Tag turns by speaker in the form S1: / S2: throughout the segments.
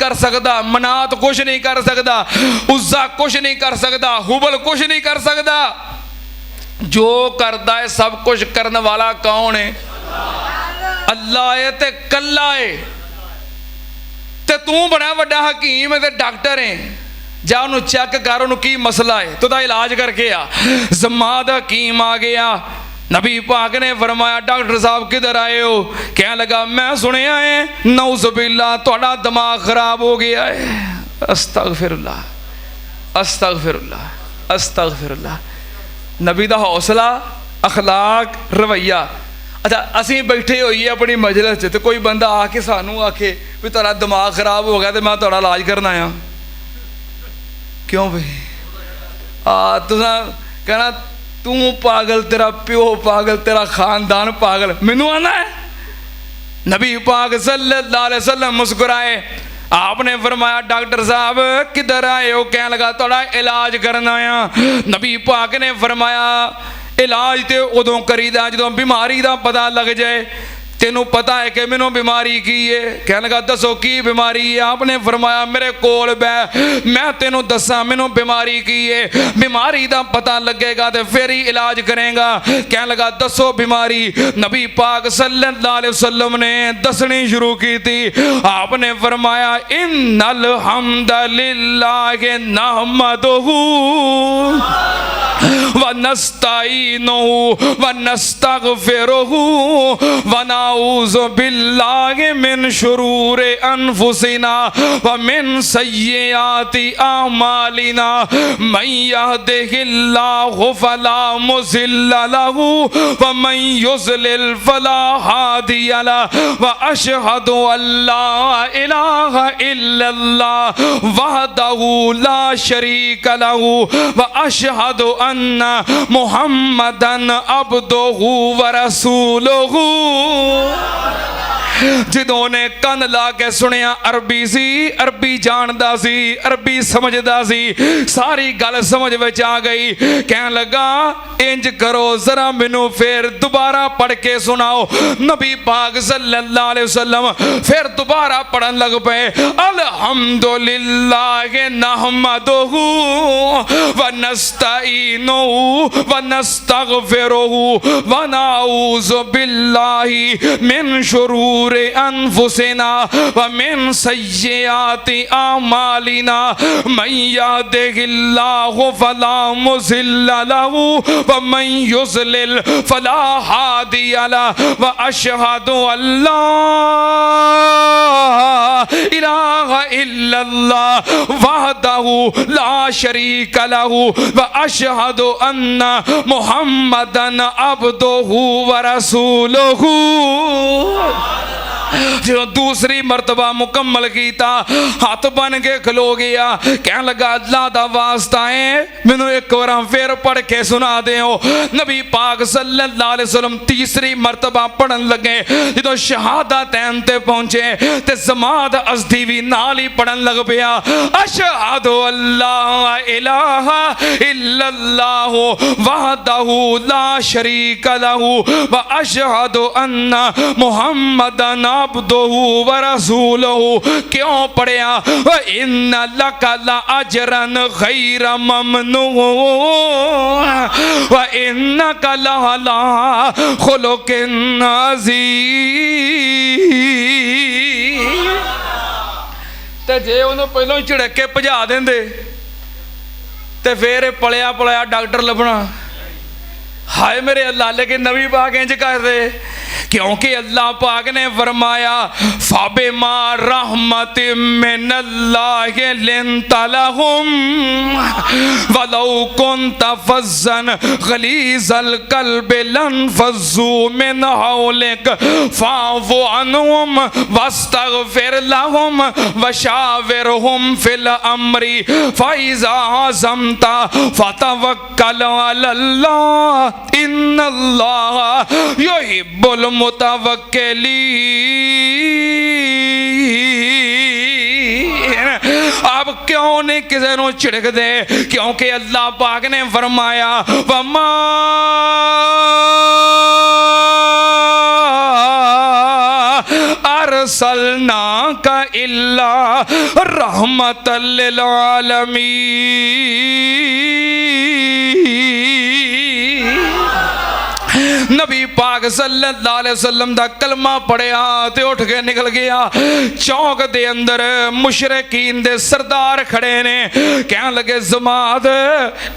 S1: कर सकता, मनात कुछ नहीं कर सकता, उज़्ज़ा कुछ नहीं कर सकता, हुबल कुछ नहीं कर सकता। जो करता है सब कुछ करने वाला कौन है? अल्लाह है ते कल्ला है। ते तू बड़ा वड्डा हकीम है ते डॉक्टर है, जा उन्होंने चेक कर उन्होंने की मसला है तो इलाज करके आ। जमात हकीम आ गया, नबी पाक ने फरमाया डॉक्टर साहब किधर आए हो? कह लगा मैं सुनिया है नौज़ुबिल्लाह थोड़ा दिमाग खराब हो गया है। अस्तगफिरुल्लाह अस्तगफिरुल्लाह अस्तगफिरुल्लाह। नबी दा हौसला, अखलाक, रवैया। अच्छा असी बैठे होइए अपनी मजलिस च, कोई बंदा आके सानू आखे भी तेरा दिमाग खराब हो गया तो मैं तेरा इलाज करना आया, क्यों भाई? तुसा कहना तू पागल, तेरा प्यो पागल, तेरा खानदान पागल, मैनू आना है? नबी पाक सल्लल्लाहु अलैहि वसल्लम मुस्कुराए, आपने फरमाया डॉक्टर साहब किधर आए हो? कह लगा थोड़ा इलाज करना आया। नबी पाक ने फरमाया इलाज तो उदों करीदा जो बीमारी का पता लग जाए। तेनों पता है कि मैनू बीमारी की है? कह लगा दसो की बीमारी है? आपने फरमाया मेरे कोल बैठ, मैं तेनों दसा मैनू बीमारी की है, बीमारी का पता लगेगा तो फिर ही इलाज करेगा। कह लगा दसो बीमारी। नबी पाक सल्लल्लाहु अलैहि वसल्लम ने दसनी शुरू की थी। आपने फरमाया इन्नल हम्दलिल्लाहि नहमदुहु व नस्तईनुहु व नस्तगफिरुहु व नऊज़ु बिल्लाहि मिन शुरूरि अनफुसिना व मिन सय्यिआति अमालिना मन यहदिहिल्लाहु फला मुज़िल्ल लहु व मन युज़लिल फला हादिय लहु व अशहदु अल्ला इलाहा इल्लल्लाह वहदहु ला शरीक लहु व अशहदु अन्ना मुहम्मदन अब्दुहु व रसूलुहु। जिदों ने कन ला के सुनिया अरबी सी, अरबी जानदा सी, अरबी समझदा सी, सारी गल समझ विच आ गई। कह लगा इंज करो जरा मैनू फिर दोबारा पढ़ के सुनाओ। नबी पाक सल्लल्लाहु अलैहि वसल्लम फिर दोबारा पढ़न लग पे अल्हम्दुलिल्लाहि नहमदुहु व नस्तईनुहु व नस्तगफिरुहु व नऊज़ु बिल्लाहि मिन शुरूरि अनफुसिना व मिन सय्यिआति अमालिना मन यहदिहिल्लाहु फला मुज़िल्ल लहु व मन युज़लिल फला हादिय लहु व अशहदु अल्ला इलाहा इल्लल्लाह वहदहु ला शरीक लहु व अशहदु अन्ना मुहम्मदन अब्दुहु व रसूलुहु। जो दूसरी मरतबा मुकम्मल कीता हाथ बन के खलो गया। कह लगा अल्लाह दा वास्ता है मैनू एक बार फिर पढ़ के सुना दे। नबी पाक सल्लल्लाहु अलैहि वसल्लम तीसरी मरतबा पढ़न लगे। जो शहादतैन ते पहुंचे ते जमात अज़दी भी नाल ही पढ़न लग पिया अशहदु अल्ला इलाहा इल्लल्लाह वहदहु ला शरीक लहु व अशहदु अन्ना मुहम्मदन अब्दुहु व रसूलुहु। क्यों पढ़िया व इन्ना लका ला अजरन गैर ममनून व इन्नका लअला खुलुकिन अज़ीम। ते जे उन्हें पहलों ही झिड़क के भजा देंदे ते फिर पलिया पलिया डॉक्टर लभना। हाय मेरे अल्लाह, लेकिन नबी पाक इंज कर दे क्योंकि अल्लाह पाक ने फरमाया फाबिमा रहमति मिनल्लाहि लिंता लहुम वलौ कुंत फज़्ज़न गलीज़ल क़ल्बि लनफ़ज़्ज़ू मिन हौलिक फ़अफ़ु अन्हुम वस्तग़फ़िर लहुम वशाविरहुम फ़िल अम्रि फ़इज़ा अज़मता फ़तवक्कल अलल्लाह इन्नल्लाह युहिब्बुल मुतवक्किलीन। अब क्यों नहीं किसी को छिड़क दे क्योंकि अल्लाह पाक ने फरमाया वमा अरसलनाका इल्ला रहमतल लिल आलमीन। नबी पाक सल्लल्लाहु अलैहि वसल्लम दा कलमा पढ़िया ते उठ के निकल गया। चौक दे अंदर मुशरकीन दे सरदार खड़े ने, कहन लगे जमात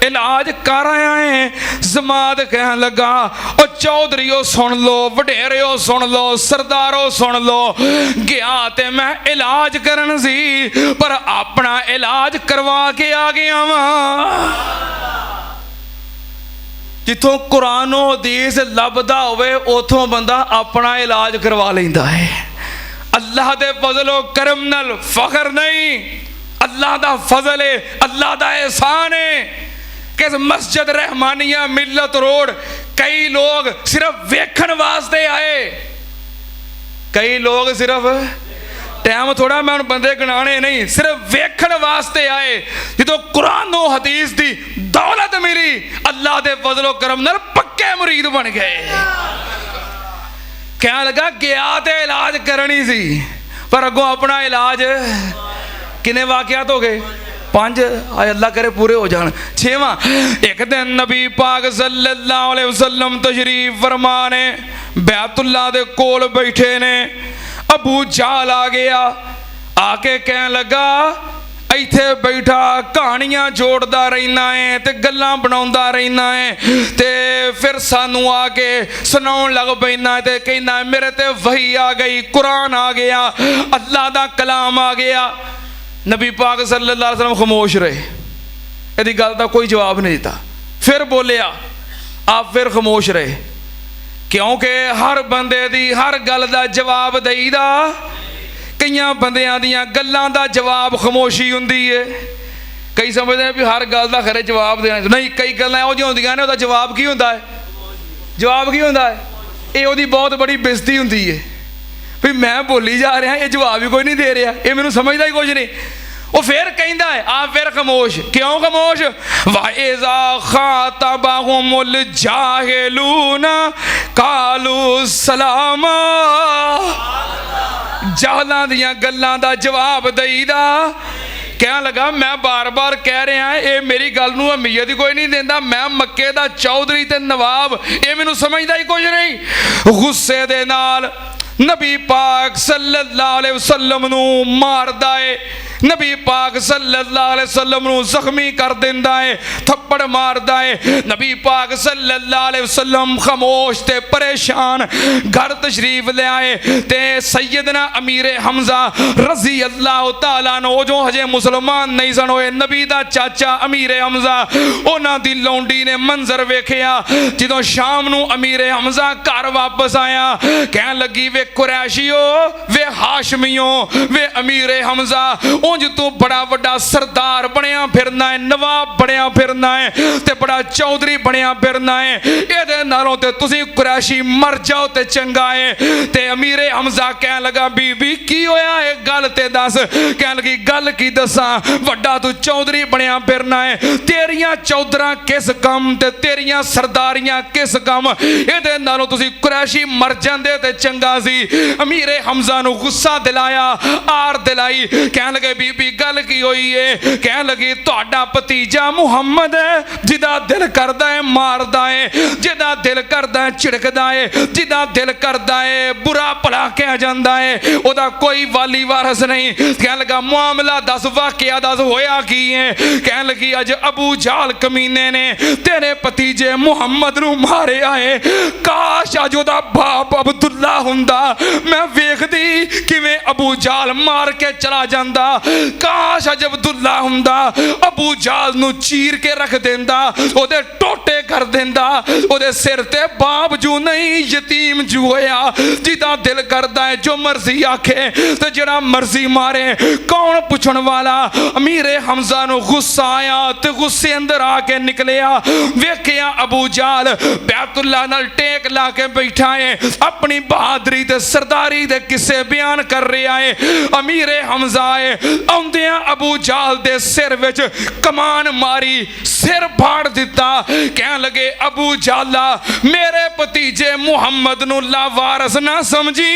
S1: इलाज कर आया है। जमात कहन लगा ओ चौधरीओ सुन लो, वडेरिओ सुन लो, सरदारो सुन लो, गया ते मैं इलाज करन सी पर अपना इलाज करवा के आ गया वां। जिथों कुरानो हदीस लभदा होवे उथों बंदा अपना इलाज करवा लैंदा है। अल्लाह दे फजलो करम नाल फखर नहीं, अल्लाह दा फजल है, अल्लाह दा एहसान है कि मस्जिद रहमानिया मिल्लत रोड कई लोग सिर्फ वेखण वास्ते आए, कई लोग सिर्फ टाइम थोड़ा मैं बंदे गिनाने नहीं, सिर्फ वेखण वास्ते आए। जो कुरान और हदीस की दौलत मिली अल्लाह के फजलो करम नाल पक्के मुरीद बन गए। क्या लगा गया तो इलाज करनी सी पर अगों अपना इलाज किन्ने वाकयात हो गए 5, अल्लाह करे पूरे हो जान। 6वां, एक दिन नबी पाक सल्लल्लाहु अलैहि वसल्लम तशरीफ फरमा ने बैतुल्लाह दे कोल बैठे ने। अबू जाल आ गया, आके कहन लगा इत्थे बैठा कहानियां जोड़दा रहना है ते गल्लां बनाउंदा रहना है ते फिर सानू आके सुनाउण लग पैना ते कहना मेरे ते वही आ गई, कुरान आ गया, अल्लाह दा कलाम आ गया। नबी पाक सल्लल्लाहु अलैहि वसल्लम खामोश रहे, इहदी गल दा कोई जवाब नहीं दिता। फिर बोलिया, आप फिर खामोश रहे, क्योंकि हर बंदे दी हर गल दा जवाब देईदा, कई बंदियां दियां गल्लां दा जवाब खामोशी हुंदी है। कई समझते हैं भी हर गल दा खरे जवाब देना नहीं, कई गल्लां इहो जिहियां हुंदियां ने उहदा जवाब की हुंदा है, जवाब की हुंदा है, ये उहदी बहुत बड़ी बेइज्जती हुंदी है भी मैं बोली जा रहा ये जवाब ही कोई नहीं दे रहा, ये मैनूं समझदा ही कुछ नहीं। वो फिर कहता है आप फिर खामोश, क्यों खामोश? वाइज़ा खातबहुमुल जाहिलून कालू सलामा। जाहलां दियां गल्लां दा जवाब देईदा। कह लगा मैं बार बार कह रहा ये मेरी गल नूं अहमियत ही कोई नहीं देंदा, मैं मक्के दा चौधरी ते नवाब, ये मैनूं समझदा ही कुछ नहीं। गुस्से दे नाल नबी पाक सल्लल्लाहु अलैहि वसल्लम नूं मारदा है, नबी पाक सल्लल्लाहु अलैहि वसल्लम नूं जख्मी कर दिंदा है, थप्पड़ मारदा है। नबी पाक सल्लल्लाहु अलैहि वसल्लम खामोश ते परेशान घर तशरीफ ले आए ते सैयदना अमीर हमजा रजी अल्लाह तआला नो जो हजे मुसलमान नहीं सन होए, नबी दा चाचा अमीर हमजा उन्हां दी लौंडी ने मंजर वेखिया। जदों शाम नूं अमीर हमजा घर वापस आया, कहन लगी वे कुरैशियो, वे हाशमियो, वे अमीर हमजा उंज तू बड़ा वड्डा सरदार बनया फिरना है, नवाब बनया फिरना है ते बड़ा चौधरी बनया फिरना है, इहदे नालों ते तुसीं कुरैशी मर जाओ ते चंगा है। ते अमीर हमजा कहन लगा बीबी की होया है गल ते दस। कहन लगी गल की दसां, वड्डा तू चौधरी बनया फिरना है, तेरियां चौधरां किस कम ते तेरियां सरदारियां किस कम, इहदे नालों तुसीं कुरैशी मर जांदे ते चंगा सी। अमीर हमजा नूं गुस्सा दिलाया, आर दिलाई, कहन लगे बीबी गल की हुई है? कहन लगी तुहाडा भतीजा मुहम्मद जिदा दिल करदा है मारदा है, जिदा दिल करदा है झिड़कदा है, जिदा दिल करदा है बुरा भला कह जांदा है, ओदा कोई वाली वारस नहीं। कहन लगा मामला दस, वाकया दस होया की है? कहन लगी अज अबू जाल कमीने ने तेरे भतीजे मुहम्मद नूं मारिया है, काश अज ओदा बाप अब्दुल्ला हुंदा, मैं वेखदी किवें अबू जाल मार के चला जांदा, काश अज अब्दुल्ला हुंदा अबू जाल नूं चीर के रख देंदा, ओदे टोटे कर देंदा, ओदे सिर ते बाप जू नहीं यतीम जू होया, जिदा दिल करदा है जो मर्जी आखे ते जेड़ा मर्जी मारे, कौन पुछण वाला। अमीर हमजा नूं गुस्सा आया ते गुस्से अंदर आके निकलिया, वेखिया अबू जाल बैतुल्ला नाल टेक ला के बैठा है, अपनी बहादरी ते सरदारी दे किस्से बयान कर रहा है। अमीर हमजा है आउंदियां अबू जाल दे सिर विच कमान मारी, सिर फाड़ दिता। कहन लगे अबू जाला मेरे भतीजे मुहम्मद नूं लावारस ना समझी,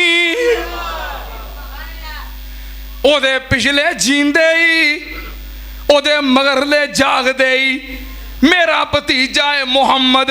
S1: ओदे पिछले जींदे ही ओदे मगरले जागदे ही मेरा भतीजा है मुहम्मद,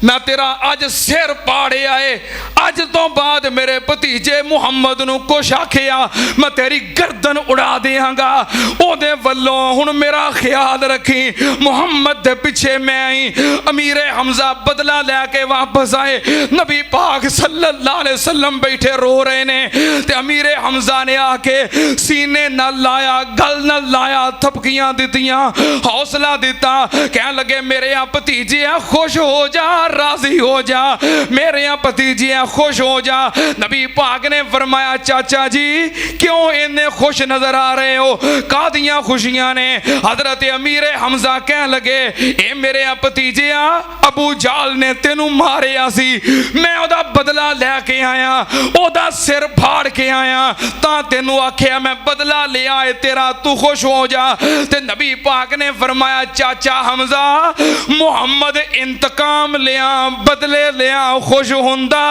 S1: मैं तेरा अज सिर पाड़िया है, अज तो बाद मेरे भतीजे मुहम्मद नूं कुछ आखिया मैं तेरी गर्दन उड़ा देंगा। ओदे वल्लों हुण मेरा ख्याल रखी, मुहम्मद दे पिछे मैं आई। अमीरे हमजा बदला लैके वापस आए, नबी पाक सल्लल्लाहु अलैहि वसल्लम बैठे रो रहे ने ते अमीरे हमजा ने आके सीने नाल लाया, गल नाल लाया, थपकियां दित्तियां, हौसला दिता, कहन लगे मेरे भतीजे खुश हो जा, राजी हो जा, मेरे भतीजे खुश हो जा। नबी पाक ने फरमाया चाचा जी क्यों इन्ने खुश नजर आ रहे हो, कादियां खुशियां ने। हजरत अमीर हमजा कह लगे ए मेरे भतीजे अबू जाल ने तेनू मारिया सी, मैं ओदा बदला लैके आया, ओदा सिर फाड़ के आया, ता तेनू आखिया मैं बदला लिया है तेरा, तू खुश हो जा। ते नबी पाक ने फरमाया चाचा हमजा मुहम्मद इंतकाम लिया, बदले लिया, खुश हुंदा?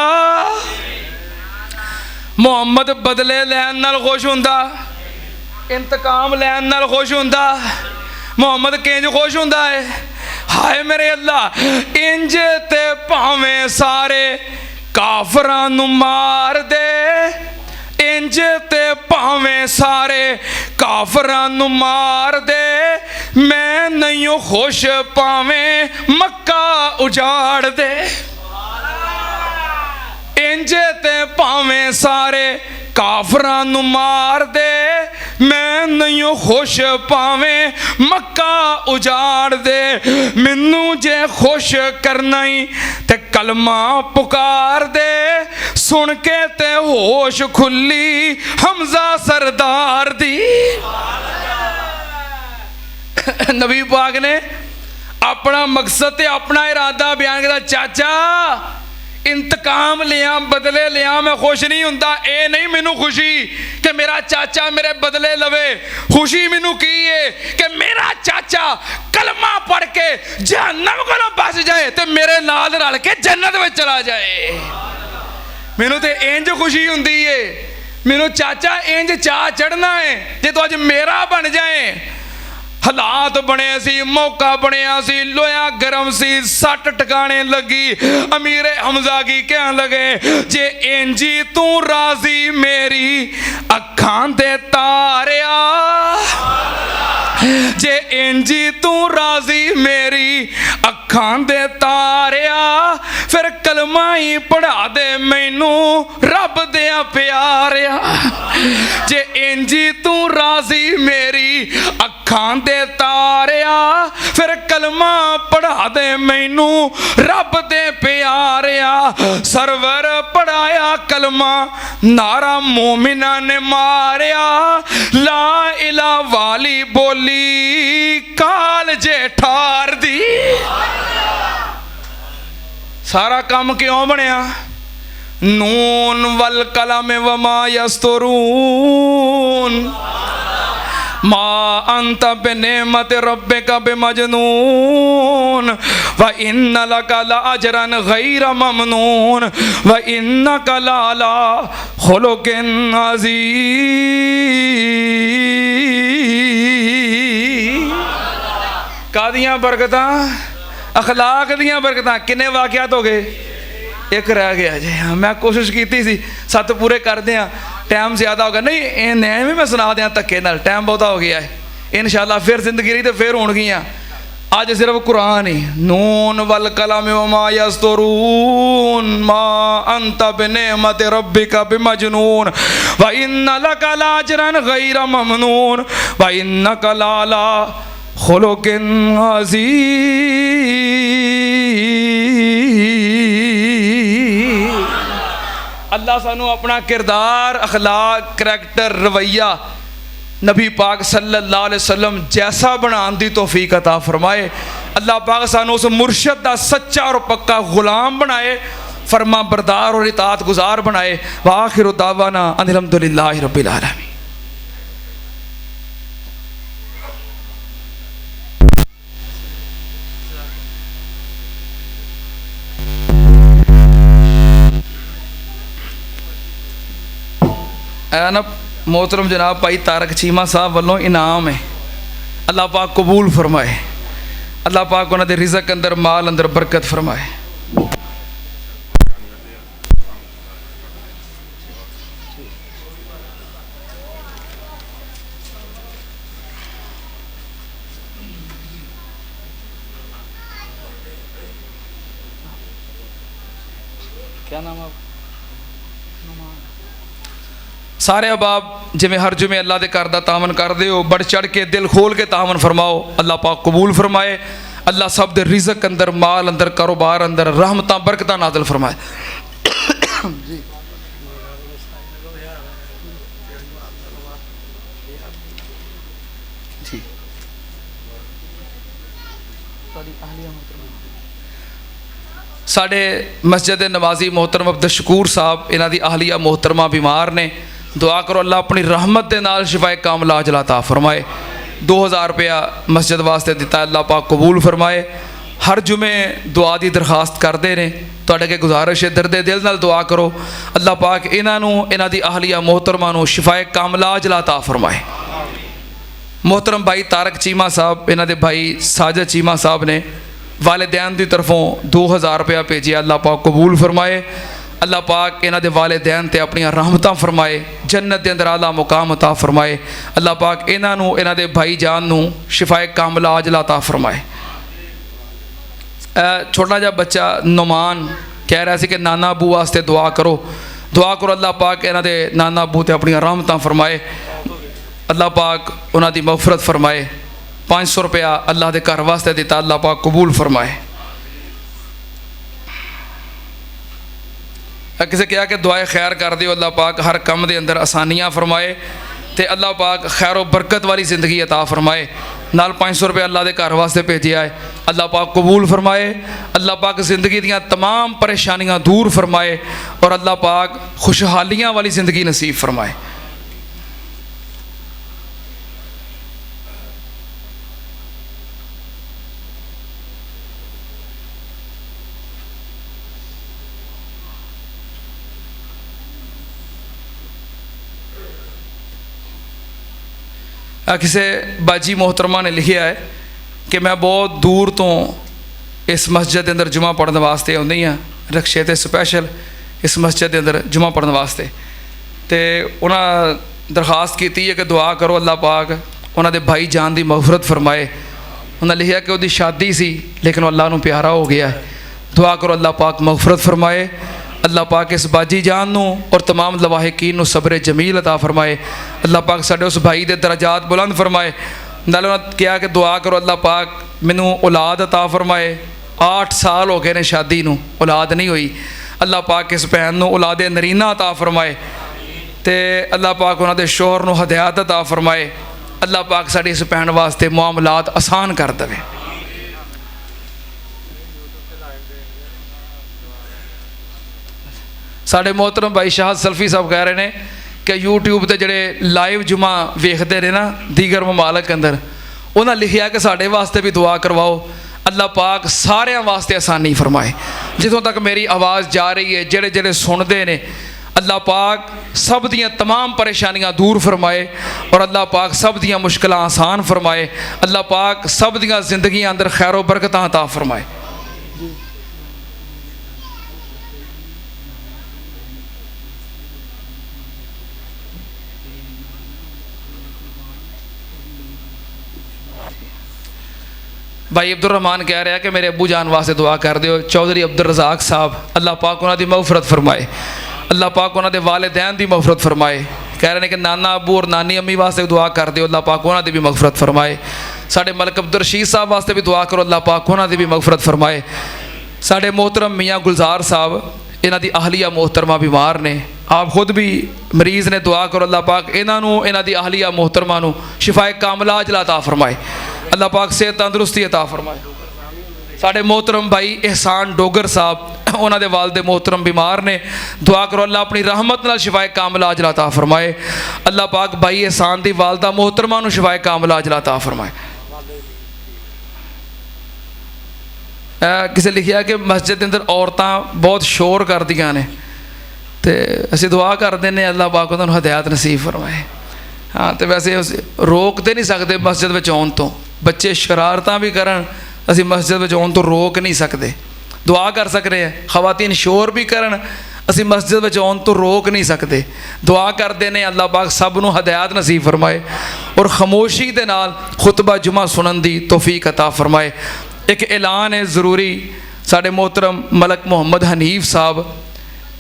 S1: मुहम्मद बदले लैन नाल खुश हुंदा, इंतकाम लैन नाल खुश हुंदा? मुहम्मद किंज खुश हुंदा है? हाय मेरे अल्लाह, इंज ते भावें सारे काफरां नूं मार दे, इंज ते भावें सारे काफरां नूं मार दे, मैं नहीं खुश पावें मक्का उजाड़ दे। इंज ते भावें सारे काफरां नूं मार दे, मैं नहीं खुश पावें मक्का उजाड़ दे। मैनू जे खुश करना ही ते कलमा पुकार दे, सुन के ते होश खुली हमजा सरदार दी। नबी पाक ने अपना मकसद ते अपना इरादा बयान किया, चाचा इंतकाम लिया, बदले लिया, मैं खुश नहीं हुंदा। ए नहीं मैनू खुशी कि मेरा चाचा मेरे बदले लवे, खुशी मैनू की है कि मेरा चाचा कलमा पढ़ के जहन्नम कोलों बच जाए ते मेरे नाल रल के जन्नत में चला जाए। मैनू ते इंज खुशी हुंदी है, मैनू चाचा इंज चाह चढ़ना है जे तू अज मेरा बन जाए। हालात बने सी, मौका बनया सी, लोया गरम सी, सट टकाने लगी। अमीरे हमजा की कहन लगे जे इंजी तू राजी मेरी अखां दे तारिया, जे इंजी तू राजी मेरी अखां दे तारिया, फिर कलमा ही पढ़ा दे मैनू रब दे प्यारिया। जे इंजी तू राजी मेरी अखां दे तारिया, फिर कलमा पढ़ा दे मैनू रब दे प्यारिया। सरवर पढ़ाया कलमा, नारा मोमिना ने मारिया, ला इला वाली बोली काल जे ठार दी। सारा काम क्यों बनया? नून वल कलम वमा यस्तुरून, मा अंत बिनेमत रब्बिका बिमजनून, व इन्ना लका लाअजरन गैर ममनून, व इन्नका लाला खुलुकिन अज़ीम। कादियां बरकतां, अखलाक दियां बरकतां। किन्ने वाक़ियात हो गए? एक रह गया जी। मैं कोशिश की सी 7 पूरे कर दें, टाइम ज़्यादा हो गया। नहीं इन्हें भी मैं सुना दें धक्के नाल, टाइम बहुता हो गया है। इंशाअल्लाह फिर जिंदगी रही तो फिर होणगियां। अज सिर्फ कुरान ही। नून वल कलम वमा यस्तुरून, मा अंत बिनेमत रब्बिका बिमजनून, व इन्ना लका लाअजरन गैर ममनून, व इन्नका लाला खुलुकिन अज़ीम। अल्लाह सानू अपना किरदार, अखलाक, करैक्टर, रवैया नबी पाक सल्लल्लाहु अलैहि वसल्लम जैसा बनाने दी तौफीक अता फरमाए। अल्लाह पाक सानू उस मुर्शद दा सच्चा और पक्का गुलाम बनाए, फरमा बरदार और इताअत गुजार बनाए। व आखिरु दावाना अनिल हम्दुलिल्लाहि रब्बिल आलमीन। ना मोहतरम जनाब भाई तारक चीमा साहब वालों इनाम है, अल्लाह पाक कबूल फरमाए, अल्लाह पाक उन्होंने रिज़क अंदर माल अंदर बरकत फरमाए। क्या नाम है सारे अहबाब जिमें हर जुमे अल्लाह के घर का तावन करते हो, बढ़ चढ़ के दिल खोल के तावन फरमाओ, अल्लाह पाक कबूल फरमाए। अल्लाह सब दे रिज़क अंदर माल अंदर कारोबार अंदर रहमत बरकत नाज़िल फरमाए। जी साढ़े मस्जिद नवाजी मोहतरम अब्दुल शकूर साहब इन्हां दी आहलिया मोहतरमा बीमार ने, दुआ करो अल्लाह अपनी रहमत के नाल शिफाए कामला अजल अता फरमाए। 2000 रुपया मस्जिद वास्ते दिता, अल्लाह पाक कबूल फरमाए। हर जुमे दुआ की दरखास्त करते हैं, तुहाडे अगे गुजारिश है दर्दे दिल नाल दुआ करो, अल्लाह पाक इन्हों इन्हां दी आहलिया मोहतरमा नूं शिफाए कामला अजल अता फरमाए। मोहतरम भाई तारक चीमा साहब इन्हां दे भाई साजिद चीमा साहब ने वालिदैन की तरफों 2000 रुपया भेजे, अल्लाह पाक कबूल फरमाए। अल्लाह पाक इन्हां दे वालिदैन ते अपनी रहमतां फरमाए, जन्नत के अंदर आला मुकाम अता फरमाए। अल्लाह पाक इन्हां नूं इन्हां दे भाई जान नूं शिफाए कामला अजल अता फरमाए। छोटा जा बच्चा नुमान कह रहा सी कि नाना अबू वास्ते दुआ करो, दुआ करो अल्लाह पाक इन्हां दे नाना अबू ते अपनी रहमतां फरमाए, अल्लाह पाक उन्हां दी मगफरत फरमाए। 500 रुपया अल्लाह के घर वास्ते दिता, अल्लाह पाक कबूल फरमाए। किसी कहा कि दुआए खैर कर दियो, अल्लाह पाक हर काम के अंदर आसानियाँ फरमाए तो अल्लाह पाक खैर बरकत वाली जिंदगी अता फरमाए। नाल 500 रुपया अल्लाह के घर वास्ते भेजिया है, अल्लाह पाक कबूल फरमाए। अल्लाह पाक जिंदगी दियाँ तमाम परेशानियाँ दूर फरमाए और अल्लाह पाक खुशहालियाँ वाली जिंदगी नसीब फरमाए। किसी बाजी मोहतरमा ने लिखा है कि मैं बहुत दूर तो इस मस्जिद के अंदर जुमा पढ़ने वास्ते आउंदी हाँ, रक्शे ते स्पैशल इस मस्जिद के अंदर जुमा पढ़ने वास्ते, तो उन्हें दरखास्त की है कि दुआ करो अल्लाह पाक उन्होंने भाई जान की मगफरत फरमाए। उन्हें लिखा कि उसकी शादी सी लेकिन अल्लाह नूं प्यारा हो गया है, दुआ करो अल्लाह पाक मगफरत फरमाए। अल्लाह पाक इस बाजी जान नूं और तमाम लवाहिकीन नूं सब्र जमील अता फरमाए। अल्लाह पाक साडे उस भाई दे दराजात बुलंद फरमाए। नाले उन्होंने कहा कि दुआ करो अल्लाह पाक मैनू औलाद अता फरमाए। 8 साल हो गए ने शादी नूं, औलाद नहीं हुई, अल्लाह पाक इस भैन नूं औलादे नरीना अता फरमाए तो अल्लाह पाक उन्होंने शोहर नूं हदायत अता फरमाए। अल्लाह पाक साडी इस भैन वास्ते मामलात आसान कर देवे। साढ़े मोहतरम भाई शाहद सल्फी साहब कह रहे हैं कि यूट्यूब के जोड़े लाइव जुमा वेखते रहे ना दीगर ममालक के अंदर, उन्हें लिखा कि साढ़े वास्ते भी दुआ करवाओ, अल्लाह पाक सारे वास्ते आसानी फरमाए। जितों तक मेरी आवाज़ जा रही है जेड़े जेड़े सुनते हैं, अल्लाह पाक सब दियाँ तमाम परेशानियाँ दूर फरमाए और अल्लाह पाक सब दियाँ मुश्किल आसान फरमाए। अल्लाह पाक सब दियाँ जिंदगी अंदर खैरो बरकत अता फरमाए। भाई अब्दुल रहमान कह रहा है कि मेरे अबू जान वास्ते दुआ कर दियो, चौधरी अब्दुल रज़ाक साहब, अल्लाह पाक उन्होंने मगफरत फरमाए, अल्लाह पाक उन्होंने वालिदैन की मगफरत फरमाए। कह रहे हैं कि नाना अबू और नानी अम्मी वास्ते दुआ कर दियो, अल्लाह पाक उन्होंने भी मगफरत फरमाए। साढ़े मलक अब्दुल रशीद साहब वास्ते भी दुआ करो, अल्लाह पाक उन्होंने भी मगफरत फरमाए। साढ़े मोहतरम मियाँ गुलजार साहब इन्हां दी आहलिया मोहतरमा बीमार ने, आप खुद भी मरीज़ ने, दुआ करो अल्लाह पाक इन्हों इन्हां दी आहलिया मोहतरमा नूं शिफाए कामला अजल अता फरमाए। अल्लाह पाक सेहत तंदुरुस्ती अता फरमाए। साढ़े मोहतरम भाई एहसान डोगर साहब उन्होंने वालदे मोहतरम बीमार ने, दुआ करो अल्लाह अपनी रहमत नाल शिफाए कामला अजल अता फरमाए। अल्लाह पाक भाई एहसान दी वालदा मोहतरमा नूं शिफाए कामला अजल अता फरमाए। किसी लिखा कि मस्जिद के अंदर औरतां बहुत शोर कर दियां ने, ਤੇ ਅਸੀਂ ਦੁਆ ਕਰਦੇ ਨੇ ਅੱਲਾਹ ਪਾਕ ਉਹਨਾਂ ਨੂੰ ਹਦਾਇਤ ਨਸੀਬ ਫਰਮਾਏ। ਹਾਂ, ਤੇ ਵੈਸੇ ਰੋਕ ਤੇ ਨਹੀਂ ਸਕਦੇ ਮਸਜਿਦ ਵਿੱਚ ਆਉਣ ਤੋਂ, ਬੱਚੇ ਸ਼ਰਾਰਤਾਂ ਵੀ ਕਰਨ, ਅਸੀਂ ਮਸਜਿਦ ਵਿੱਚ ਆਉਣ ਤੋਂ ਰੋਕ ਨਹੀਂ ਸਕਦੇ। ਦੁਆ ਕਰ ਸਕਦੇ ਹਾਂ, ਖਵਾਤੀਨ ਸ਼ੋਰ ਵੀ ਕਰਨ, ਅਸੀਂ ਮਸਜਿਦ ਵਿੱਚ ਆਉਣ ਤੋਂ ਰੋਕ ਨਹੀਂ ਸਕਦੇ। ਦੁਆ ਕਰਦੇ ਨੇ ਅੱਲਾਹ ਪਾਕ ਸਭ ਨੂੰ ਹਦਾਇਤ ਨਸੀਬ ਫਰਮਾਏ ਔਰ ਖਾਮੋਸ਼ੀ ਦੇ ਨਾਲ ਖੁਤਬਾ ਜੁਮਾ ਸੁਣਨ ਦੀ ਤੌਫੀਕ ਅਤਾ ਫਰਮਾਏ। ਇੱਕ ਐਲਾਨ ਹੈ ਜ਼ਰੂਰੀ, ਸਾਡੇ मोहतरम मलक मुहम्मद हनीफ साहब,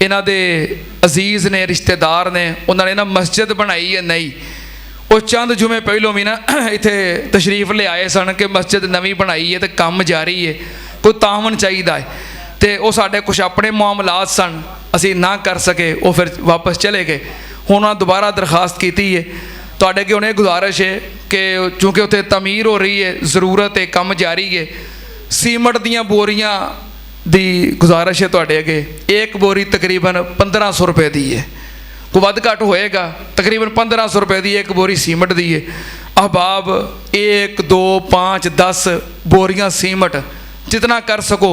S1: ਇਹਨਾਂ ਦੇ ਅਜ਼ੀਜ਼ ਨੇ, ਰਿਸ਼ਤੇਦਾਰ ਨੇ, ਉਹਨਾਂ ਨੇ ਨਾ ਮਸਜਿਦ ਬਣਾਈ ਹੈ ਨਈ। ਉਹ ਚੰਦ ਜੁਮੇ ਪਹਿਲੋਂ ਵੀ ਨਾ ਇੱਥੇ ਤਸ਼ਰੀਫ ਲਿਆਏ ਸਨ ਕਿ ਮਸਜਿਦ ਨਵੀਂ ਬਣਾਈ ਹੈ ਤੇ ਕੰਮ ਜਾਰੀ ਹੈ, ਕੋਈ ਤਾਵਨ ਚਾਹੀਦਾ ਹੈ। ਤੇ ਉਹ ਸਾਡੇ ਕੁਛ ਆਪਣੇ ਮਾਮਲਾਤ ਸਨ, ਅਸੀਂ ਨਾ ਕਰ ਸਕੇ, ਉਹ ਫਿਰ ਵਾਪਸ ਚਲੇ ਗਏ। ਹੁਣ ਉਹਨਾਂ ਦੁਬਾਰਾ ਦਰਖਾਸਤ ਕੀਤੀ ਹੈ ਤੁਹਾਡੇ ਅੱਗੇ, ਹੁਣ ਇਹ ਗੁਜ਼ਾਰਿਸ਼ ਹੈ ਕਿ ਚੂँकि ਉੱਥੇ ਤਮੀਰ ਹੋ ਰਹੀ ਹੈ, ਜ਼ਰੂਰਤ ਹੈ, ਕੰਮ ਜਾਰੀ ਹੈ, ਸੀਮਟ ਦੀਆਂ ਬੋਰੀਆਂ ਦੀ ਗੁਜ਼ਾਰਿਸ਼ ਹੈ ਤੁਹਾਡੇ ਅੱਗੇ। ਇੱਕ ਬੋਰੀ ਤਕਰੀਬਨ 1500 ਰੁਪਏ ਦੀ ਹੈ, ਕੋਈ ਵੱਧ ਘੱਟ ਹੋਏਗਾ, ਤਕਰੀਬਨ 1500 ਰੁਪਏ ਦੀ ਇੱਕ ਬੋਰੀ ਸੀਮਟ ਦੀ ਹੈ। ਅਹਬਾਬ 1 2 5 10 ਬੋਰੀਆਂ ਸੀਮਟ ਜਿतना कर सको,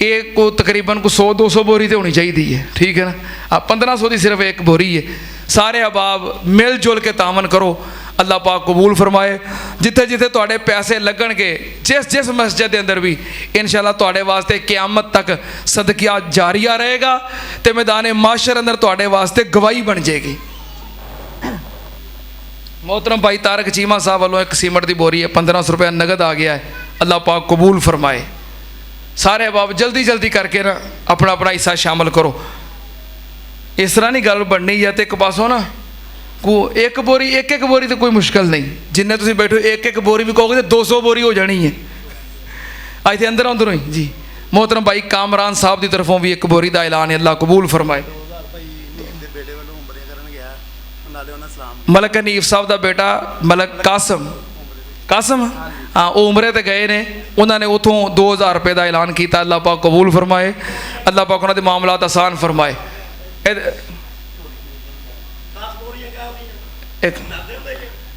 S1: एक को तकरीबन को 100-200 बोरी तो होनी चाहिए है, ठीक है ना। 1500 की सिर्फ एक बोरी है। सारे अहबाब मिल जुल के तावन करो, अल्लाह पाक कबूल फरमाए। जिथे जिथे तुहाडे पैसे लगणगे, जिस जिस मस्जिद के अंदर भी इंशाअल्लाह तुहाडे वास्ते क़यामत तक सदकिया जारिया रहेगा तो मैदान माशर अंदर तुहाडे वास्ते गवाही बन जाएगी। मोहतरम भाई तारक चीमा साहब वालों एक सीमट की बोरी है, 1500 रुपया नगद आ गया है, अल्लाह पाक कबूल फरमाए। सारे अहबाब जल्दी जल्दी करके ना अपना अपना हिस्सा शामिल करो। इस तरह नहीं गल बननी है तो एक पासों ना को एक बोरी तो कोई मुश्किल नहीं, जिन्हें तुम बैठो एक बोरी भी कहोगे तो 200 बोरी हो जानी है। आज थे अंदर अंदरों ही जी। मोहतरम भाई कामरान साहब की तरफों भी एक बोरी का ऐलान है, अल्लाह कबूल फरमाए। मलक हनीफ साहब का बेटा मलक कासम हाँ, वो उमरे ते गए ने, उन्होंने उतों 2000 रुपये का ऐलान किया, अल्लाह पाक कबूल फरमाए, अल्लाह पाक उन्होंने मामलात आसान फरमाए।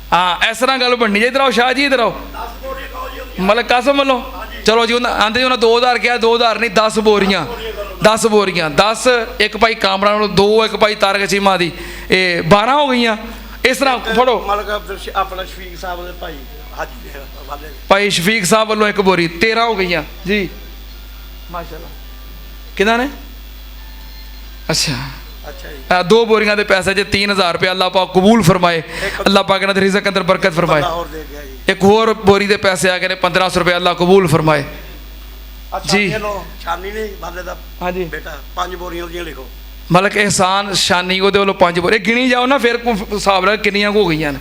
S1: हाँ, इस तरह गल बननी चाहिए। इधर आओ शाह जी, इधर आओ। मलक कासम वालों चलो जी, आंदे उन्हें 2000 क्या, 2000 नहीं 10 बोरियां 10 एक भाई कामरान वालों 2, एक भाई तारक चीमा दी 12 हो गई। इस तरह फड़ो भाई शफीक साहब वालों एक बोरी 13 हो गई जी माशाल्लाह। कितना ने अच्छा 2 बोरियां दे पैसे जे 3000 रुपया, अल्लाह पाक कबूल फरमाए, अल्लाह पाक इन्हां दे रिज़्क अंदर बरकत फरमाए। एक होर बोरी दे पैसे आ गए ने 1500 रुपया, अल्लाह कबूल फरमाए जी। हाँ जी
S2: बेटा 5 बोरियां ਦੀਆਂ लिखो।
S1: मलक एहसान शानी ਉਹਦੇ ਵੱਲੋਂ 5 बोरी गिनी जाओ ना, फिर हिसाब ला किन्नियां हो गई ने।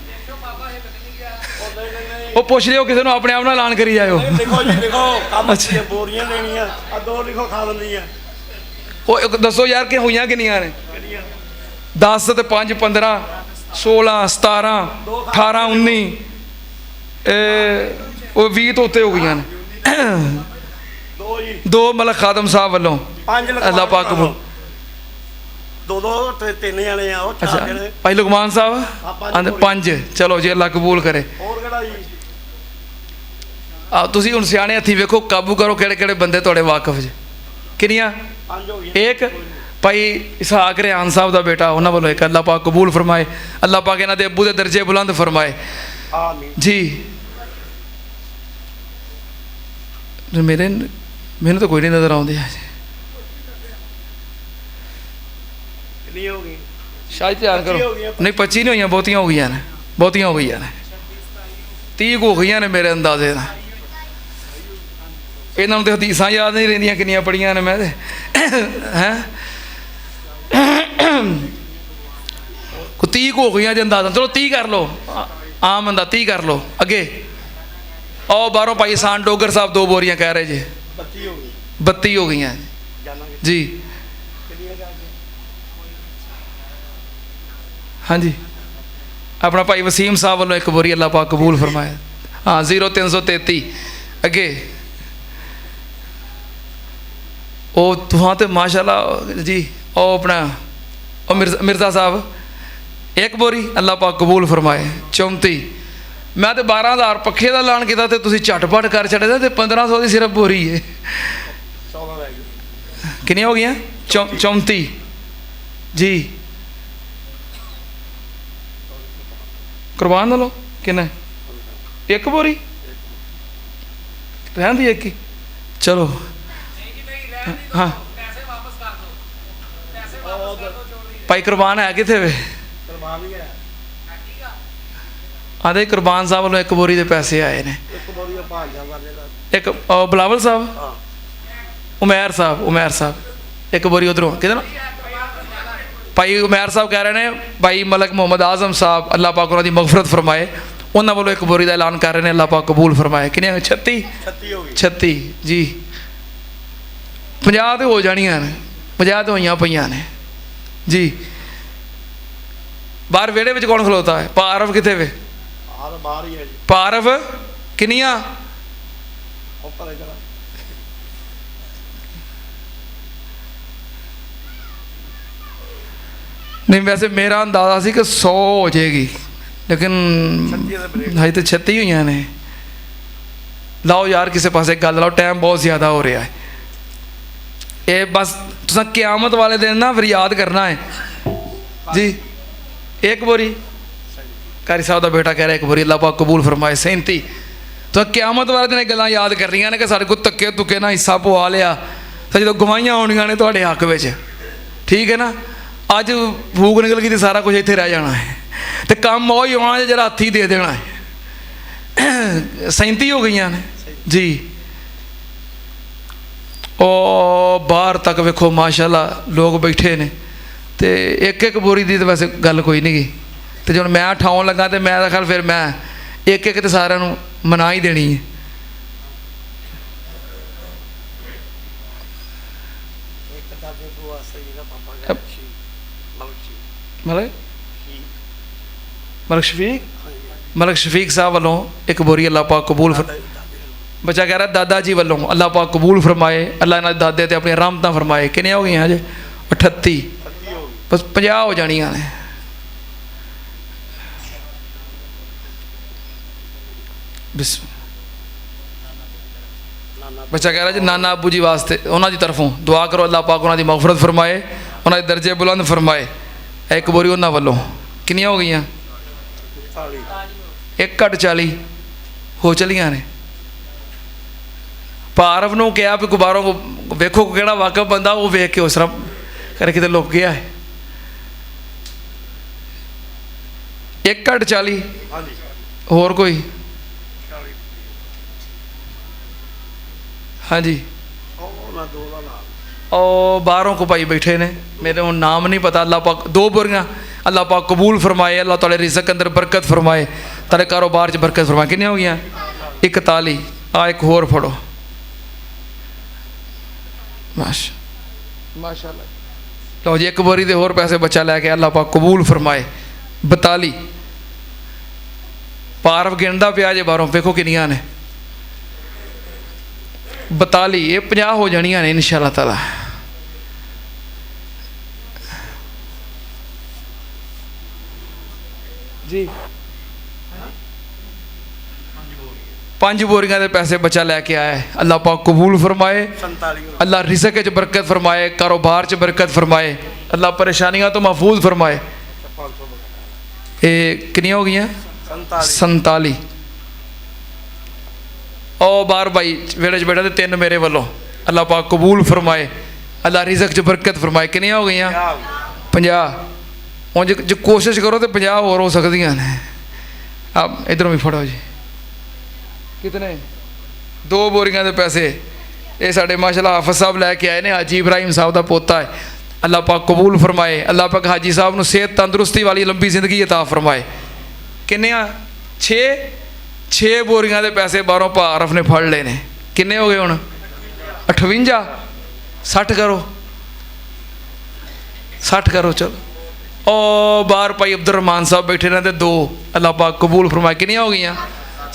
S1: ਉਹ ਪੁੱਛ ਲਿਓ ਕਿਸੇ ਨੂੰ, ਆਪਣੇ ਆਪ ਨਾਲ ਐਲਾਨ ਕਰੀ ਜਾਇਓ।
S2: ਲਿਖੋ ਜੀ ਲਿਖੋ, ਕੰਮ ਦੀਆਂ ਬੋਰੀਆਂ ਲੈਣੀਆਂ ਆ, 2 ਲਿਖੋ ਖਾ ਲੈਂਦੀਆਂ।
S1: ਉਹ ਦੱਸੋ ਯਾਰ ਕਿ ਹੋਈਆਂ ਕਿੰਨੀਆਂ ਨੇ? 10 ਤੇ 5 15 16 17 18 19 ਉਹ 20 ਤੋਂ ਉੱਤੇ ਹੋ ਗਈਆਂ ਨੇ। 2 ਮਲਕ ਖਾਦਮ ਸਾਹਿਬ ਵੱਲੋਂ
S2: 5
S1: ਅੱਲਾਹ ਪਾਕ ਕਬੂਲ।
S2: 2 ਤੇ 3 ਜਣੇ ਆ, ਉਹ 4 ਜਣੇ।
S1: ਭਾਈ ਲੁਕਮਾਨ ਸਾਹਿਬ 5 ਚਲੋ ਜੀ, ਅੱਲਾਹ ਕਬੂਲ ਕਰੇ।
S2: ਹੋਰ ਕਿਹੜਾ ਜੀ?
S1: ਆ ਤੁਸੀਂ ਹੁਣ ਸਿਆਣੇ ਹੱਥੀਂ ਵੇਖੋ, ਕਾਬੂ ਕਰੋ ਕਿਹੜੇ ਕਿਹੜੇ ਬੰਦੇ ਤੁਹਾਡੇ ਵਾਕਫ 'ਚ। ਕਿੰਨੀਆਂ?
S2: 5 ਹੋ ਗਈਆਂ।
S1: ਇੱਕ ਭਾਈ ਇਸਹਾਕ ਰਿਆਨ ਸਾਹਿਬ ਦਾ ਬੇਟਾ, ਉਹਨਾਂ ਵੱਲੋਂ ਇੱਕ, ਅੱਲਾਹ ਪਾਕ ਕਬੂਲ ਫਰਮਾਏ, ਅੱਲਾਹ ਪਾਕ ਇਹਨਾਂ ਦੇ ਅੱਬੂ ਦੇ ਦਰਜੇ ਬੁਲੰਦ ਫਰਮਾਏ ਜੀ। ਮੈਨੂੰ ਤਾਂ ਕੋਈ ਨਹੀਂ ਨਜ਼ਰ ਆਉਂਦੇ ਆ।
S2: ਕਿੰਨੀਆਂ ਹੋ ਗਈਆਂ?
S1: ਸ਼ਾਇਦ ਧਿਆਨ ਕਰੋ, ਨਹੀਂ 25 ਨਹੀਂ ਹੋਈਆਂ, ਬਹੁਤੀਆਂ ਹੋ ਗਈਆਂ ਨੇ, ਬਹੁਤੀਆਂ ਹੋ ਗਈਆਂ ਨੇ, 30 ਹੋ ਗਈਆਂ ਨੇ ਮੇਰੇ ਅੰਦਾਜ਼ੇ ਨਾਲ। ਇਹਨਾਂ ਨੂੰ ਤੇ ਹਦੀਸਾਂ ਯਾਦ ਨਹੀਂ ਰਹਿੰਦੀਆਂ ਕਿੰਨੀਆਂ ਪੜੀਆਂ ਨੇ ਮੈਂ ਤੇ ਹੈਂ। ਕੋ 30 ਹੋ ਗਈਆਂ ਜੇ ਅੰਦਾਜ਼ਾ, ਚਲੋ 30 ਕਰ ਲਓ, ਆਮ ਬੰਦਾ 30 ਕਰ ਲਓ। ਅੱਗੇ ਆਓ ਬਾਹਰੋਂ ਭਾਈ ਸਾਨ ਡੋਗਰ ਸਾਹਿਬ 2 ਬੋਰੀਆਂ ਕਹਿ ਰਹੇ ਜੀ।
S2: 32 ਹੋ ਗਈ।
S1: 32 ਹੋ ਗਈਆਂ ਜੀ। हाँ जी, अपना भाई वसीम साहब वालों एक बोरी, अल्लाह पाक कबूल फरमाए। हाँ 0333 अगे ओ तुहां तो माशाल्लाह जी। ओ अपना ओ मिर्ज़ा साहब 1 बोरी, अल्लाह पाक कबूल फरमाए। 34 मैं तो 12000 पखे का ऐलान किया तो तुसीं झटपट कर छड़े ते 1500 की सिर्फ बोरी है। कितनी हो गई? 34 ਜੀ ਕੁਰਬਾਨ ਲਓ ਕਿੰਨਾ ਇੱਕ ਬੋਰੀ ਰਹਿਣ ਦੀ ਇੱਕ ਹੀ ਚਲੋ ਹਾਂ ਭਾਈ ਕੁਰਬਾਨ ਹੈ ਕਿੱਥੇ ਵੇ
S2: ਕੁਰਬਾਨ ਵੀ ਹੈ
S1: ਆਦੇ ਕੁਰਬਾਨ ਸਾਹਿਬ ਵੱਲੋਂ ਇੱਕ ਬੋਰੀ ਦੇ ਪੈਸੇ ਆਏ ਨੇ
S2: ਇੱਕ ਬੋਰੀ ਭਾਜਾ ਵਾਲੇ ਦਾ
S1: ਇੱਕ ਬਲਾਵਲ ਸਾਹਿਬ
S2: ਹਾਂ
S1: ਉਮੈਰ ਸਾਹਿਬ ਇੱਕ ਬੋਰੀ ਉਧਰੋਂ ਕਿਹਦੇ ਨਾਲ ਭਾਈ ਉਮੈਰ ਸਾਹਿਬ ਕਹਿ ਰਹੇ ਨੇ ਭਾਈ ਮਲਕ ਮੁਹੰਮਦ ਆਜ਼ਮ ਸਾਹਿਬ ਅੱਲਾਹ ਪਾਕ ਉਹਨਾਂ ਦੀ ਮਗਫਰਤ ਫਰਮਾਏ ਉਹਨਾਂ ਵੱਲੋਂ ਇੱਕ ਬੋਰੀ ਦਾ ਐਲਾਨ ਕਰ ਰਹੇ ਨੇ ਅੱਲਾਹ ਪਾਕ ਕਬੂਲ ਫਰਮਾਏ ਕਿੰਨੇ 36
S2: 36 ਹੋ ਗਈ
S1: 36 ਜੀ 50 ਤੇ ਹੋ ਜਾਣੀਆਂ ਨੇ 50 ਤੇ ਹੋਈਆਂ ਪਈਆਂ ਨੇ ਜੀ ਬਾਹਰ ਵਿਹੜੇ ਵਿੱਚ ਕੌਣ ਖਲੋਤਾ ਹੈ ਪਾਰਵ ਕਿੱਥੇ ਵੇ
S2: ਆਹ ਬਾਹਰ ਹੀ ਹੈ ਜੀ
S1: ਪਾਰਵ ਕਿੰਨੀਆਂ
S2: ਉੱਪਰ ਇਹ ਕਰਾ
S1: ਨਹੀਂ ਵੈਸੇ ਮੇਰਾ ਅੰਦਾਜ਼ਾ ਸੀ ਕਿ 100 ਹੋ ਜਾਏਗੀ ਲੇਕਿਨ
S2: 36 ਦਾ ਬ੍ਰੇਕ
S1: ਹਜੇ ਤਾਂ 36 ਹੋਈਆਂ ਨੇ ਲਾਓ ਯਾਰ ਕਿਸੇ ਪਾਸੇ ਗੱਲ ਲਾਓ ਟਾਈਮ ਬਹੁਤ ਜ਼ਿਆਦਾ ਹੋ ਰਿਹਾ ਹੈ ਇਹ ਬਸ ਤੁਸੀਂ ਕਿਆਮਤ ਵਾਲੇ ਦਿਨ ਨਾ ਫਿਰ ਯਾਦ ਕਰਨਾ ਹੈ ਜੀ ਇੱਕ ਬੋਰੀ ਕਾਰੀ ਸਾਹਿਬ ਦਾ ਬੇਟਾ ਕਹਿ ਰਿਹਾ ਇੱਕ ਬੋਰੀ ਅੱਲਾਹ ਪਾਕ ਕਬੂਲ ਫਰਮਾਏ 37 ਤਾਂ ਕਿਆਮਤ ਵਾਲੇ ਦਿਨ ਇਹ ਗੱਲਾਂ ਯਾਦ ਕਰਨੀਆਂ ਨੇ ਕਿ ਸਾਡੇ ਕੋਲ ਧੱਕੇ ਧੁੱਕੇ ਨਾਲ ਹਿੱਸਾ ਪਵਾ ਲਿਆ ਤਾਂ ਜਦੋਂ ਗਵਾਹੀਆਂ ਆਉਣੀਆਂ ਨੇ ਤੁਹਾਡੇ ਹੱਕ ਵਿੱਚ ਠੀਕ ਹੈ ਨਾ ਅੱਜ ਫੂਕ ਨਿਕਲ ਗਈ ਤੇ ਸਾਰਾ ਕੁਝ ਇੱਥੇ ਰਹਿ ਜਾਣਾ ਹੈ ਤੇ ਕੰਮ ਉਹ ਹੀ ਹੋਣਾ ਜਿਹੜਾ ਹੱਥੀ ਦੇ ਦੇਣਾ ਹੈ 37 ਹੋ ਗਈਆਂ ਨੇ ਜੀ ਉਹ ਬਾਹਰ ਤੱਕ ਵੇਖੋ ਮਾਸ਼ਾਅੱਲਾ ਲੋਕ ਬੈਠੇ ਨੇ ਤੇ ਇੱਕ ਬੋਰੀ ਦੀ ਤਾਂ ਵੈਸੇ ਗੱਲ ਕੋਈ ਨਹੀਂ ਗੀ ਤੇ ਜਦੋਂ ਮੈਂ ਉਠਾਉਣ ਲੱਗਾ ਤੇ ਮੈਂ ਤਾਂ ਖਿਆਲ ਫਿਰ ਮੈਂ ਇੱਕ ਤੇ ਸਾਰਿਆਂ ਨੂੰ ਮਨਾ ਹੀ ਦੇਣੀ ਹੈ
S2: ਇੱਕ ਤਾਂ ਦੇ ਦੁਆ ਸਹੀ ਦਾ ਪਾਪਾ ਗਿਆ ਸੀ
S1: ਮਲਕ ਸ਼ਫੀਕ ਸਾਹਿਬ ਵੱਲੋਂ ਇੱਕ ਬੋਰੀ ਅੱਲਾਹ ਪਾਕ ਕਬੂਲ ਬੱਚਾ ਕਹਿ ਰਿਹਾ ਦਾਦਾ ਜੀ ਵੱਲੋਂ ਅੱਲਾਹ ਪਾਕ ਕਬੂਲ ਫਰਮਾਏ ਅੱਲਾਹ ਇਹਨਾਂ ਦੇ ਦਾਦੇ ਤੇ ਆਪਣੀਆਂ ਰਹਿਮਤਾਂ ਫਰਮਾਏ ਕਿੰਨੀਆਂ ਹੋ ਗਈਆਂ ਹਜੇ 38 ਬਸ 50 ਹੋ ਜਾਣੀਆਂ ਨੇ ਬੱਚਾ ਕਹਿ ਰਿਹਾ ਜੀ ਨਾਨਾ ਅੱਬੂ ਜੀ ਵਾਸਤੇ ਉਹਨਾਂ ਦੀ ਤਰਫੋਂ ਦੁਆ ਕਰੋ ਅੱਲਾਹ ਪਾਕ ਉਹਨਾਂ ਦੀ ਮਗਫਰਤ ਫਰਮਾਏ ਉਹਨਾਂ ਦੇ ਦਰਜੇ ਬੁਲੰਦ ਫਰਮਾਏ ਇੱਕ ਬੋਰੀ ਉਹਨਾਂ ਵੱਲੋਂ ਕਿੰਨੀਆਂ ਹੋ ਗਈਆਂ 1 ਘੱਟ 40 ਹੋ ਚਲੀਆਂ ਨੇ ਭਾਰਵ ਨੂੰ ਕਿਹਾ ਵੀ ਗੁਬਾਰੋਂ ਵੇਖੋ ਕਿਹੜਾ ਵਾਕਫ ਬੰਦਾ ਉਹ ਵੇਖ ਕੇ ਉਸ ਤਰ੍ਹਾਂ ਕਰ ਕਿਤੇ ਲੁਕ ਗਿਆ ਹੈ 1 ਘੱਟ 40 ਹੋਰ ਕੋਈ ਹਾਂਜੀ ਉਹ ਬਾਹਰੋਂ ਕੋ ਭਾਈ ਬੈਠੇ ਨੇ ਮੇਰੇ ਹੁਣ ਨਾਮ ਨਹੀਂ ਪਤਾ ਅੱਲਾਹ ਪਾਕ 2 ਬੋਰੀਆਂ ਅੱਲਾਹ ਪਾਕ ਕਬੂਲ ਫਰਮਾਏ ਅੱਲਾਹ ਤਾਲੇ ਰਿਜ਼ਕ ਅੰਦਰ ਬਰਕਤ ਫਰਮਾਏ ਤਾਲੇ ਕਾਰੋਬਾਰ 'ਚ ਬਰਕਤ ਫਰਮਾਏ ਕਿੰਨੀਆਂ ਹੋ ਗਈਆਂ 41 ਆ ਇੱਕ ਹੋਰ ਫੜੋ ਮਾਸ਼ਾਅੱਲਾ ਲਓ ਜੀ ਇੱਕ ਬੋਰੀ ਦੇ ਹੋਰ ਪੈਸੇ ਬੱਚਾ ਲੈ ਕੇ ਅੱਲਾਹ ਪਾਕ ਕਬੂਲ ਫਰਮਾਏ 42 ਪਾਰਵ ਗਿਣਦਾ ਪਿਆ ਜੇ ਬਾਹਰੋਂ ਵੇਖੋ ਕਿੰਨੀਆਂ ਨੇ 42 ਇਹ 50 ਹੋ ਜਾਣੀਆਂ ਨੇ ਇਨਸ਼ਾ ਅੱਲਾਹ ਤਾਲਾ ਜੀ 5 ਬੋਰੀਆਂ ਦੇ ਪੈਸੇ ਬੱਚਾ ਲੈ ਕੇ ਆਇਆ ਹੈ ਅੱਲਾਹ ਪਾਕ ਕਬੂਲ ਫਰਮਾਏ
S2: 47
S1: ਅੱਲਾਹ ਰਿਜ਼ਕ 'ਚ ਬਰਕਤ ਫਰਮਾਏ ਕਾਰੋਬਾਰ 'ਚ ਬਰਕਤ ਫਰਮਾਏ ਅੱਲਾਹ ਪਰੇਸ਼ਾਨੀਆਂ ਤੋਂ ਮਹਿਫੂਜ਼ ਫਰਮਾਏ ਇਹ ਕਿੰਨੀਆਂ ਹੋ ਗਈਆਂ 47 ਉਹ ਬਾਹਰ ਭਾਈ ਵਿਹੜੇ 'ਚ ਬੈਠਾ ਤੇ 3 ਮੇਰੇ ਵੱਲੋਂ ਅੱਲਾਹ ਪਾਕ ਕਬੂਲ ਫਰਮਾਏ ਅੱਲਾਹ ਰਿਜ਼ਕ 'ਚ ਬਰਕਤ ਫਰਮਾਏ ਕਿੰਨੀਆਂ ਹੋ ਗਈਆਂ 50 ਹੁਣ ਜੇ ਕੋਸ਼ਿਸ਼ ਕਰੋ ਤੇ 50 ਹੋਰ ਹੋ ਸਕਦੀਆਂ ਨੇ ਆ ਇਧਰੋਂ ਵੀ ਫੜੋ ਜੀ ਕਿਤਨੇ 2 ਬੋਰੀਆਂ ਦੇ ਪੈਸੇ ਇਹ ਸਾਡੇ ਮਾਸ਼ਾਅੱਲਾ ਹਾਫਿਜ਼ ਸਾਹਿਬ ਲੈ ਕੇ ਆਏ ਨੇ ਹਾਜੀ ਇਬਰਾਹੀਮ ਸਾਹਿਬ ਦਾ ਪੋਤਾ ਹੈ ਅੱਲਾਹ ਪਾਕ ਕਬੂਲ ਫਰਮਾਏ ਅੱਲਾਹ ਪਾਕ ਹਾਜੀ ਸਾਹਿਬ ਨੂੰ ਸਿਹਤ ਤੰਦਰੁਸਤੀ ਵਾਲੀ ਲੰਬੀ ਜ਼ਿੰਦਗੀ ਅਤਾ ਫਰਮਾਏ ਕਿੰਨੇ ਆ 6 ਬੋਰੀਆਂ ਦੇ ਪੈਸੇ ਬਾਹਰੋਂ ਭਾਰਫ ਨੇ ਫੜ ਲਏ ਨੇ ਕਿੰਨੇ ਹੋ ਗਏ ਹੁਣ 58 60 ਕਰੋ 60 ਕਰੋ ਚਲੋ ਉਹ ਬਾਹਰ ਭਾਈ ਅਬਦੁਰ ਰਹਿਮਾਨ ਸਾਹਿਬ ਬੈਠੇ ਨੇ ਤੇ 2 ਅੱਲਾਹ ਪਾਕ ਕਬੂਲ ਫਰਮਾਏ ਕਿੰਨੀਆਂ ਹੋ ਗਈਆਂ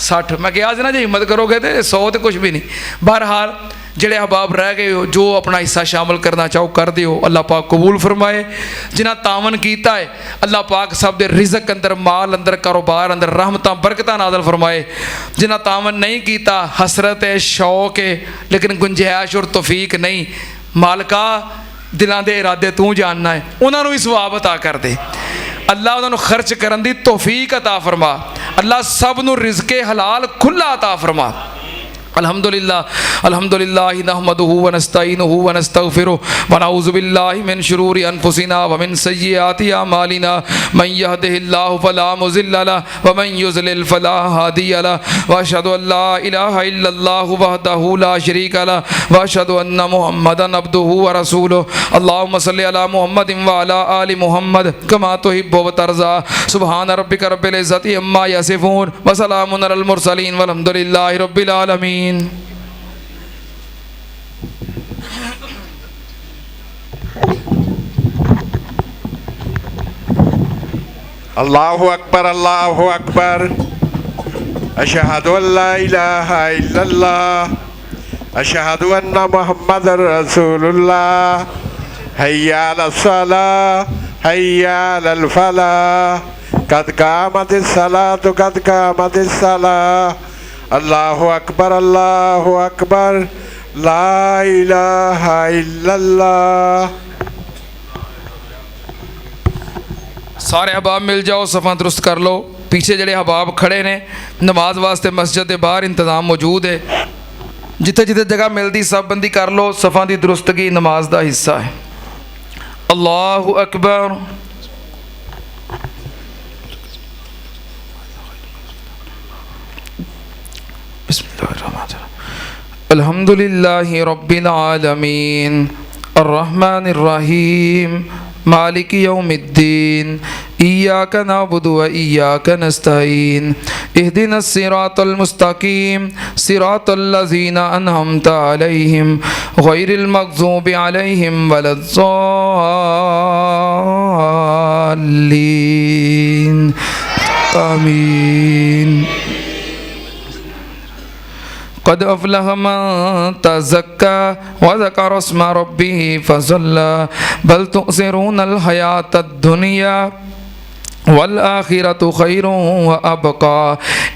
S1: 60 ਮੈਂ ਕਿਹਾ ਸੀ ਨਾ ਜੇ ਹਿੰਮਤ ਕਰੋਗੇ ਤੇ 100 ਤੇ ਕੁਝ ਵੀ ਨਹੀਂ ਬਹਰਹਾਲ ਜਿਹੜੇ ਅਹਬਾਬ ਰਹਿ ਗਏ ਹੋ ਜੋ ਆਪਣਾ ਹਿੱਸਾ ਸ਼ਾਮਲ ਕਰਨਾ ਚਾਹੋ ਕਰ ਦਿਓ ਅੱਲਾਹ ਪਾਕ ਕਬੂਲ ਫਰਮਾਏ ਜਿਨ੍ਹਾਂ ਤਾਵਨ ਕੀਤਾ ਹੈ ਅੱਲਾਹ ਪਾਕ ਸਭ ਦੇ ਰਿਜ਼ਕ ਅੰਦਰ ਮਾਲ ਅੰਦਰ ਕਾਰੋਬਾਰ ਅੰਦਰ ਰਹਿਮਤਾਂ ਬਰਕਤਾਂ ਨਾਜ਼ਲ ਫਰਮਾਏ ਜਿਨ੍ਹਾਂ ਤਾਵਨ ਨਹੀਂ ਕੀਤਾ ਹਸਰਤ ਹੈ ਸ਼ੌਕ ਹੈ ਲੇਕਿਨ ਗੁੰਜਾਇਸ਼ ਔਰ ਤੌਫੀਕ ਨਹੀਂ ਮਾਲਕਾ ਦਿਲਾਂ ਦੇ ਇਰਾਦੇ ਤੂੰ ਜਾਣਨਾ ਹੈ, ਉਹਨਾਂ ਨੂੰ ਵੀ ਸਵਾਬ ਅਤਾ ਕਰ ਦੇ ਅੱਲਾ, ਉਹਨਾਂ ਨੂੰ ਖਰਚ ਕਰਨ ਦੀ ਤੌਫੀਕ ਅਤਾ ਫਰਮਾ ਅੱਲਾ, ਸਭ ਨੂੰ ਰਿਜ਼ਕੇ ਹਲਾਲ ਖੁੱਲਾ ਅਤਾ ਫਰਮਾ। अल्हम्दुलिल्लाह नहमदुहु व नस्तईनुहु व नस्तगफिरुहु व नऊज़ु बिल्लाहि मिन शुरूरि अनफुसिना व मिन सय्यिआति अमालिना मन यहदिहिल्लाहु फला मुज़िल्ल लहु व मन युज़लिल फला हादिय लहु व अशहदु अन ला इलाहा इल्लल्लाहु वहदहु ला शरीका लहु व अशहदु अन्न मुहम्मदन अब्दुहु व रसूलुहु। अल्लाहुम्मा सल्लि अला मुहम्मदिन व अला आलि मुहम्मद कमा तुहिब्बु व तर्ज़ा। सुब्हान रब्बिका रब्बिल इज़्ज़ति अम्मा यसिफून व सलामुन अलल मुरसलीन वल्हम्दुलिल्लाहि रब्बिल आलमीन।
S3: अल्लाहु अकबर अशहदु अल्ला इलाहा इल्लल्लाह अशहदु अन्ना मुहम्मदर रसूलुल्लाह हय्या अलस सलाह हय्या अलल फलाह कद कामतिस सलातु कद कामतिस सलाह। अल्लाहु अकबर ला इलाहा इल्लल्लाह।
S1: सारे हबाब मिल जाओ, सफ़ा दुरुस्त कर लो। पीछे जड़े हबाब खड़े ने नमाज वास्ते मस्जिद के बाहर इंतज़ाम मौजूद है, जिथे जिथे जगह मिलती सब बंदी कर लो। सफ़ा की दुरुस्तगी नमाज का हिस्सा है। अल्लाहु अकबर। अल्हम्दुलिल्लाहि रब्बिल आलमीन अर्रहमानिर रहीम मालिक यौमिद्दीन इय्याका नअबुदु व इय्याका नस्तईन इहदिनस सिरातल मुस्तकीम सिरातल लज़ीना अनअमता अलैहिम गैरिल मग़ज़ूबि अलैहिम वलद्दाल्लीन आमीन। क़द अफ़लह मन तज़क्का व ज़करा अस्म रब्बिही फ़ज़ल्ला बल तु'सिरूनल हयातद दुनिया वल आखिरतु खैरुन व अबक़ा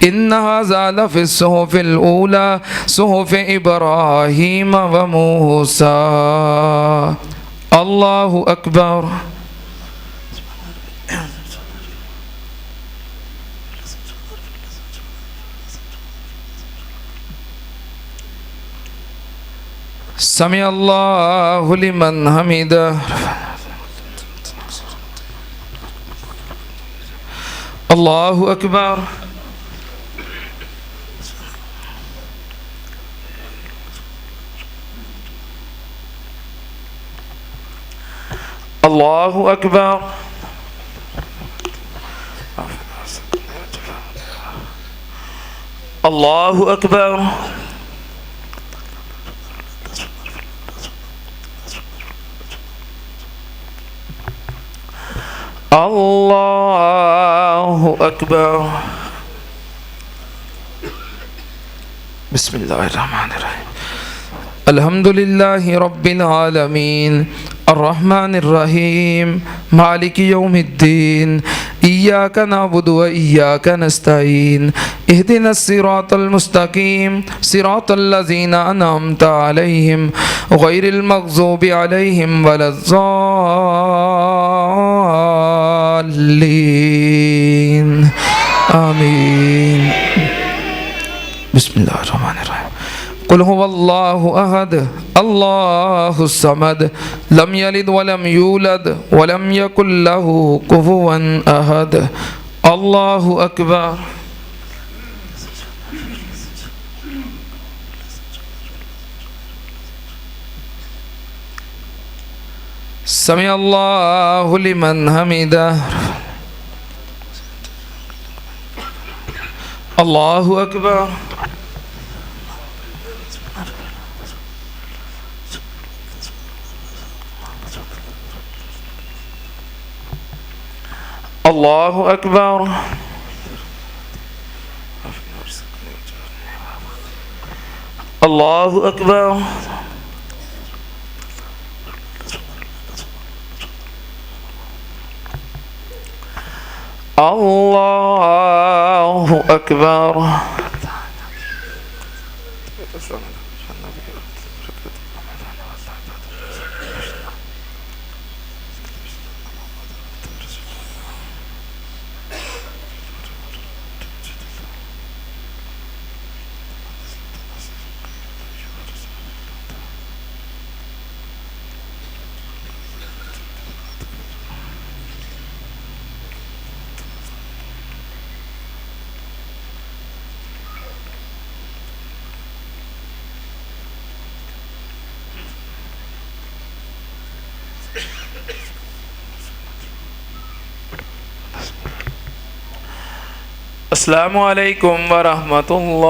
S1: इन्न हाज़ा लफ़िस सुहुफ़िल ऊला सुहुफ़ि इब्राहीम व मूसा। अल्लाहु अकबर। समी अल्लाहु लिमन हमिदह। अल्लाहु अकबर। अल्लाहु अकबर। अल्लाहु अकबर। अल्लाहु अकबर। बिस्मिल्लाहिर्रहमानिर्रहीम। अल्हम्दुलिल्लाहि रब्बिल आलमीन अर्रहमानिर रहीम मालिकि यौमिद्दीन इय्याका नअबुदु व इय्याका नस्तईन इहदिनस सिरातल मुस्तकीम सिरातल लज़ीना अनअमता अलैहिम गैरिल मग़ज़ूबि अलैहिम वलद्दाल्लीन आमीन। बिस्मिल्लाहिर्रहमानिर्रहीम। कुल हुवल्लाहु अहद अल्लाहुस समद लम यलिद वलम यूलद वलम यकुल लहू कुफुवन अहद। अल्लाहु अकबर। समी अल्लाहु लिमन हमिदह। अल्लाहु अकबर। अल्लाहु अकबर। अल्लाहु अकबर। अल्लाहु अकबर।
S4: अस्सलामुअलैकुम वरहमतुल्लाह,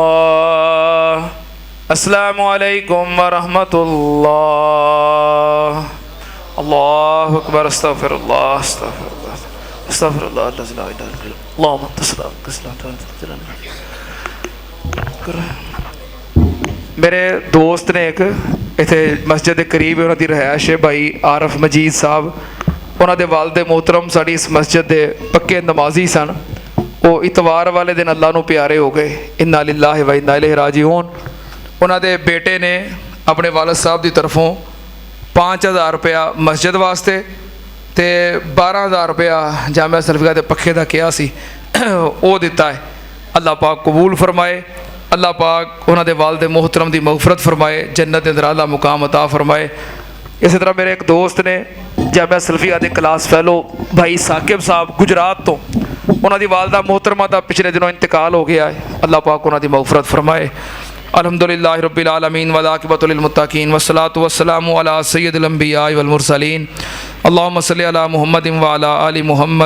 S4: अस्सलामुअलैकुम वरहमतुल्लाह। अल्लाहु अकबर, अस्तगफिरुल्लाह, अस्तगफिरुल्लाह, अस्तगफिरुल्लाह, ला इलाहा इल्लल्लाह, अल्लाहुम्मा मेरे दोस्त ने एक इतने मस्जिद के करीब उन्होंने दी रहायश है भाई आरफ मजीद साहब, उन्होंने वालदे मोहतरम साड़ी इस मस्जिद के पक्के नमाजी सन। वो इतवार वाले दिन अल्लाह नू प्यारे हो गए, इन्ना लिल्लाहि व इन्ना इलैहि राजिऊन। उन्होंने बेटे ने अपने वालद साहब की तरफों 5000 रुपया मस्जिद वास्ते ते 12000 रुपया जामिया सल्फिया के पखे का किया सी वो दिता है। अल्लाह पाक कबूल फरमाए, अल्लाह पाक उन्होंने वालदे मोहतरम की मगफरत फरमाए, जन्नत के अंदर आला मुकाम अता फरमाए। इस तरह मेरे एक दोस्त ने जामिया सल्फिया के क्लास फैलो भाई साकिब साहब गुजरात तो, उन्होंने वालदा मोहतरमा का पिछले दिनों इंतकाल हो गया है। अल्लाह पाक उन्होंने मगफरत फरमाए। अल्हम्दुलिल्लाहि रब्बिल आलमीन वल आक़िबतु लिल मुत्तक़ीन वस्सलातु वस्सलामु अला सय्यिदिल अंबिया वल मुरसलीन। अल्लाहुम्मा सल्लि अला मुहम्मदिन व अला आलि मुहम्मद।